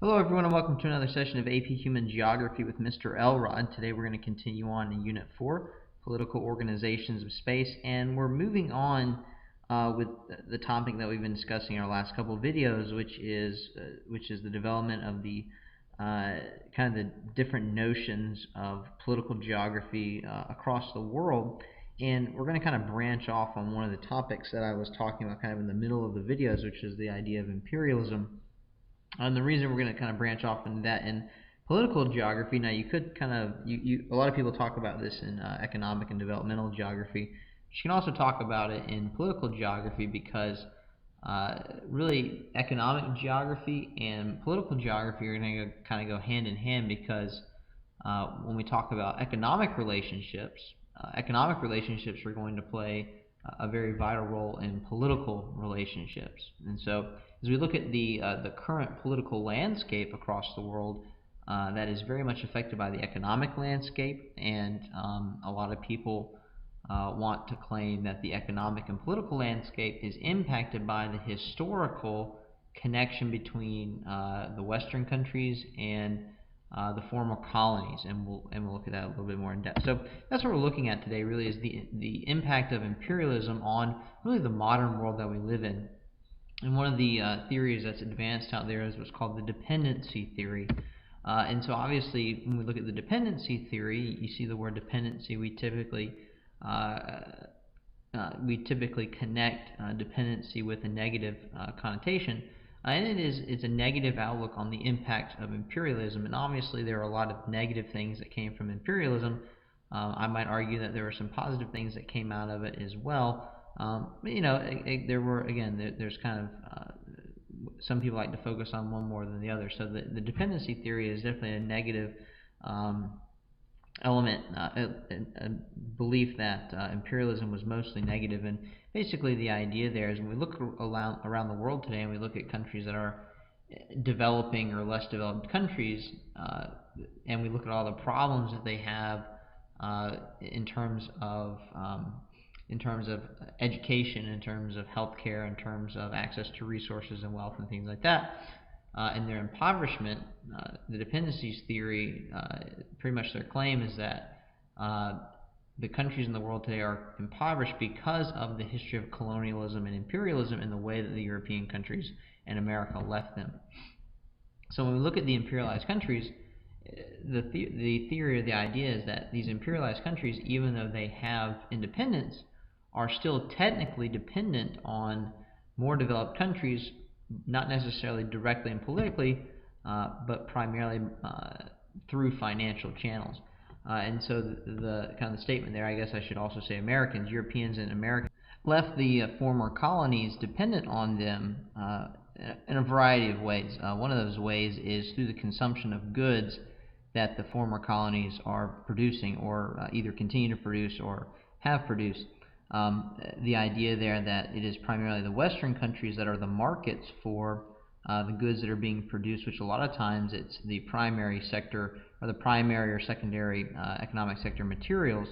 Hello everyone and welcome to another session of AP Human Geography with Mr. Elrod. Today we're going to continue on in Unit 4, Political Organizations of Space, and we're moving on with the topic that we've been discussing in our last couple of videos, which is the development of the kind of the different notions of political geography across the world. And we're going to kind of branch off on one of the topics that I was talking about kind of in the middle of the videos, which is the idea of imperialism. And the reason we're going to kind of branch off into that in political geography, now you could kind of, a lot of people talk about this in economic and developmental geography. You can also talk about it in political geography because really economic geography and political geography are going to kind of go hand in hand because when we talk about economic relationships are going to play a very vital role in political relationships. And so as we look at the current political landscape across the world, that is very much affected by the economic landscape, and a lot of people want to claim that the economic and political landscape is impacted by the historical connection between the Western countries and the former colonies, and we'll look at that a little bit more in depth. So that's what we're looking at today. Really, is the impact of imperialism on really the modern world that we live in. And one of the theories that's advanced out there is what's called the dependency theory. And so obviously, when we look at the dependency theory, you see the word dependency. We typically connect dependency with a negative connotation. And it's a negative outlook on the impact of imperialism. And obviously there are a lot of negative things that came from imperialism. I might argue that there were some positive things that came out of it as well. But, there were, again, there's kind of, some people like to focus on one more than the other. So the dependency theory is definitely a negative element, a belief that imperialism was mostly negative. And basically the idea there is when we look around the world today and we look at countries that are developing or less developed countries, and we look at all the problems that they have in terms of education, in terms of healthcare, in terms of access to resources and wealth and things like that, and their impoverishment, the dependencies theory, pretty much their claim is that the countries in the world today are impoverished because of the history of colonialism and imperialism and the way that the European countries and America left them. So when we look at the imperialized countries, the theory or the idea is that these imperialized countries, even though they have independence, are still technically dependent on more developed countries, not necessarily directly and politically, but primarily through financial channels. And so the kind of the statement there, I guess I should also say Americans, Europeans and Americans, left the former colonies dependent on them in a variety of ways. One of those ways is through the consumption of goods that the former colonies are producing or either continue to produce or have produced. The idea there that it is primarily the Western countries that are the markets for the goods that are being produced, which a lot of times it's the primary sector or the primary or secondary economic sector materials,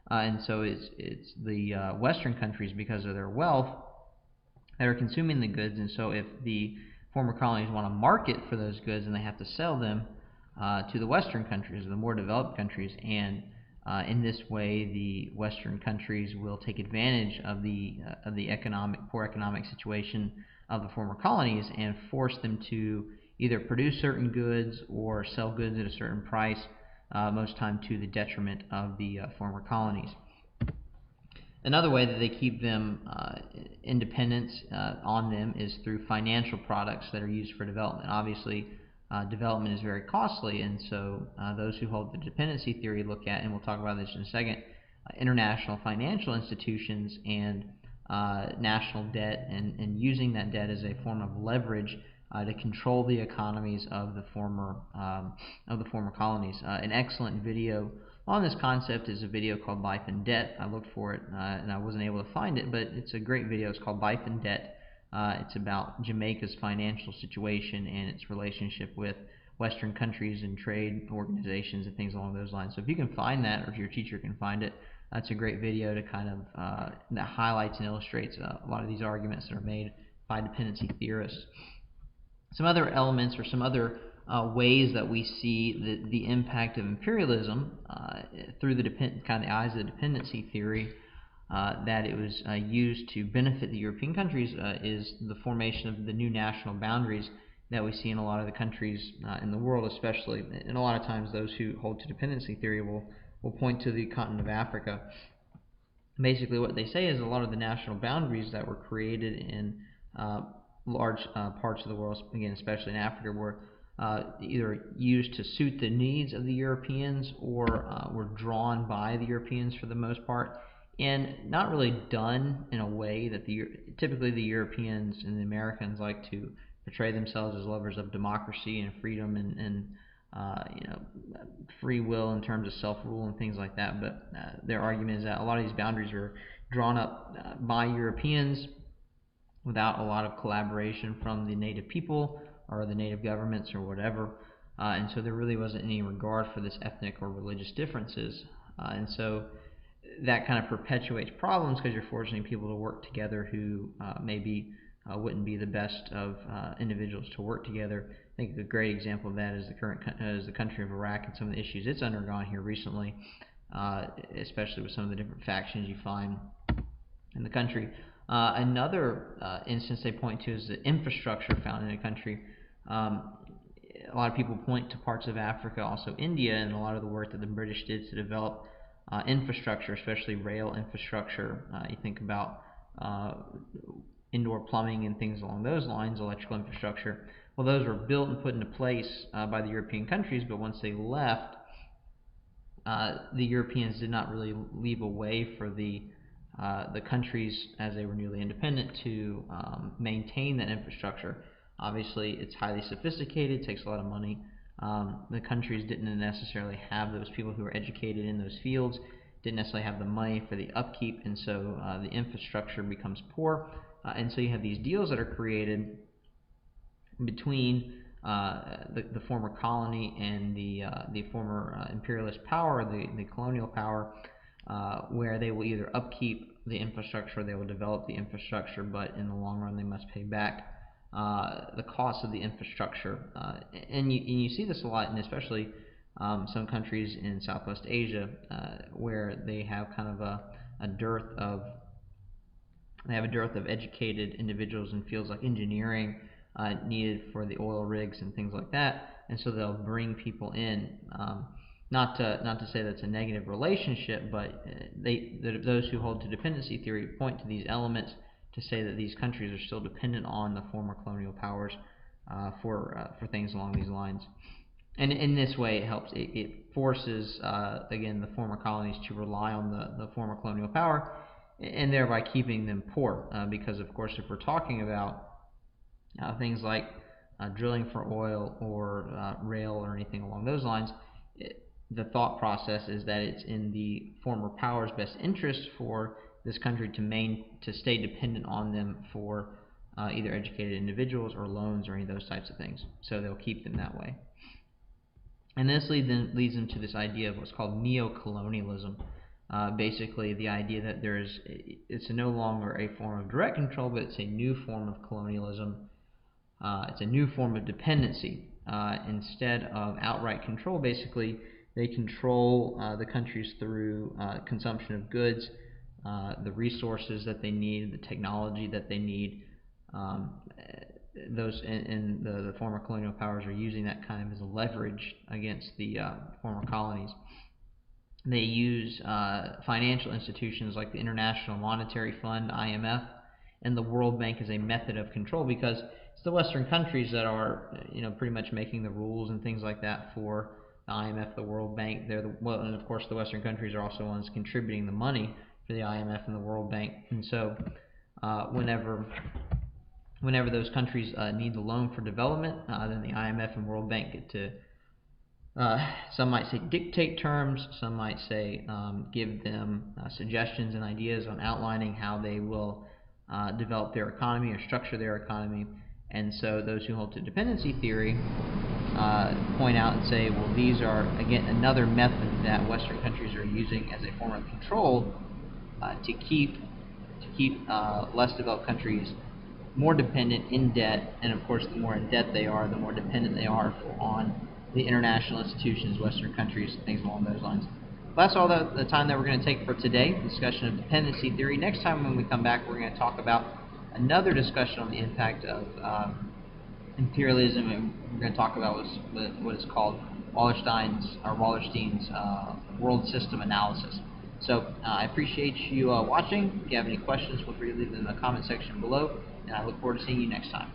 and so it's the Western countries, because of their wealth, that are consuming the goods. And so if the former colonies want to market for those goods, and they have to sell them to the Western countries, the more developed countries, and in this way, the Western countries will take advantage of the poor economic situation of the former colonies and force them to either produce certain goods or sell goods at a certain price, most time to the detriment of the former colonies. Another way that they keep them independence on them is through financial products that are used for development. Obviously, development is very costly, and so those who hold the dependency theory look at, and we'll talk about this in a second, international financial institutions and national debt, and using that debt as a form of leverage to control the economies of the former colonies. An excellent video on this concept is a video called Life in Debt. I looked for it and I wasn't able to find it, but it's a great video. It's called Life in Debt. It's about Jamaica's financial situation and its relationship with Western countries and trade organizations and things along those lines. So if you can find that, or if your teacher can find it, that's a great video to kind of that highlights and illustrates a lot of these arguments that are made by dependency theorists. Some other elements or some other ways that we see the impact of imperialism through the kind of the eyes of the dependency theory, that it was used to benefit the European countries, is the formation of the new national boundaries that we see in a lot of the countries in the world, especially. And a lot of times those who hold to dependency theory will point to the continent of Africa. Basically what they say is a lot of the national boundaries that were created in large parts of the world, again especially in Africa, were either used to suit the needs of the Europeans or were drawn by the Europeans for the most part, and not really done in a way that typically the Europeans and the Americans like to portray themselves as lovers of democracy and freedom and free will in terms of self-rule and things like that. But their argument is that a lot of these boundaries were drawn up by Europeans without a lot of collaboration from the native people or the native governments or whatever, and so there really wasn't any regard for this ethnic or religious differences, and so that kind of perpetuates problems because you're forcing people to work together who maybe wouldn't be the best of individuals to work together. I think a great example of that is the country of Iraq and some of the issues it's undergone here recently, especially with some of the different factions you find in the country. Another instance they point to is the infrastructure found in a country. A lot of people point to parts of Africa, also India, and a lot of the work that the British did to develop infrastructure, especially rail infrastructure. You think about indoor plumbing and things along those lines, electrical infrastructure. Well, those were built and put into place by the European countries, but once they left, the Europeans did not really leave a way for the countries, as they were newly independent, to maintain that infrastructure. Obviously, it's highly sophisticated, takes a lot of money. The countries didn't necessarily have those people who were educated in those fields, didn't necessarily have the money for the upkeep, and so the infrastructure becomes poor. And so you have these deals that are created between the former colony and the former imperialist power, the colonial power, where they will either upkeep the infrastructure or they will develop the infrastructure, but in the long run they must pay back the cost of the infrastructure. And you see this a lot, and especially some countries in Southwest Asia, where they have kind of a dearth of educated individuals in fields like engineering needed for the oil rigs and things like that, and so they'll bring people in. Not to say that's a negative relationship, but those who hold to dependency theory point to these elements to say that these countries are still dependent on the former colonial powers for things along these lines. And in this way, it forces, again, the former colonies to rely on the former colonial power, and thereby keeping them poor. Because, of course, if we're talking about things like drilling for oil or rail or anything along those lines, the thought process is that it's in the former power's best interest for this country to stay dependent on them for either educated individuals or loans or any of those types of things. So they'll keep them that way. And this leads them to this idea of what's called NeoColonialism. Basically, the idea that it's no longer a form of direct control, but it's a new form of colonialism. It's a new form of dependency. Instead of outright control, basically, they control the countries through consumption of goods, the resources that they need, the technology that they need. The former colonial powers are using that kind of as a leverage against the former colonies. They use financial institutions like the International Monetary Fund, IMF, and the World Bank as a method of control, because it's the Western countries that are, pretty much making the rules and things like that for the IMF, the World Bank. And of course the Western countries are also ones contributing the money for the IMF and the World Bank. And so whenever those countries need the loan for development, then the IMF and World Bank get to, some might say dictate terms, some might say give them suggestions and ideas on outlining how they will develop their economy or structure their economy. And so those who hold to dependency theory point out and say, well, these are, again, another method that Western countries are using as a form of control to keep less developed countries more dependent, in debt, and of course the more in debt they are, the more dependent they are on the international institutions, Western countries, things along those lines. Well, that's all the time that we're going to take for today, discussion of dependency theory. Next time when we come back, we're going to talk about another discussion on the impact of imperialism, and we're going to talk about what is called Wallerstein's world system analysis. So I appreciate you watching. If you have any questions, feel free to leave them in the comment section below, and I look forward to seeing you next time.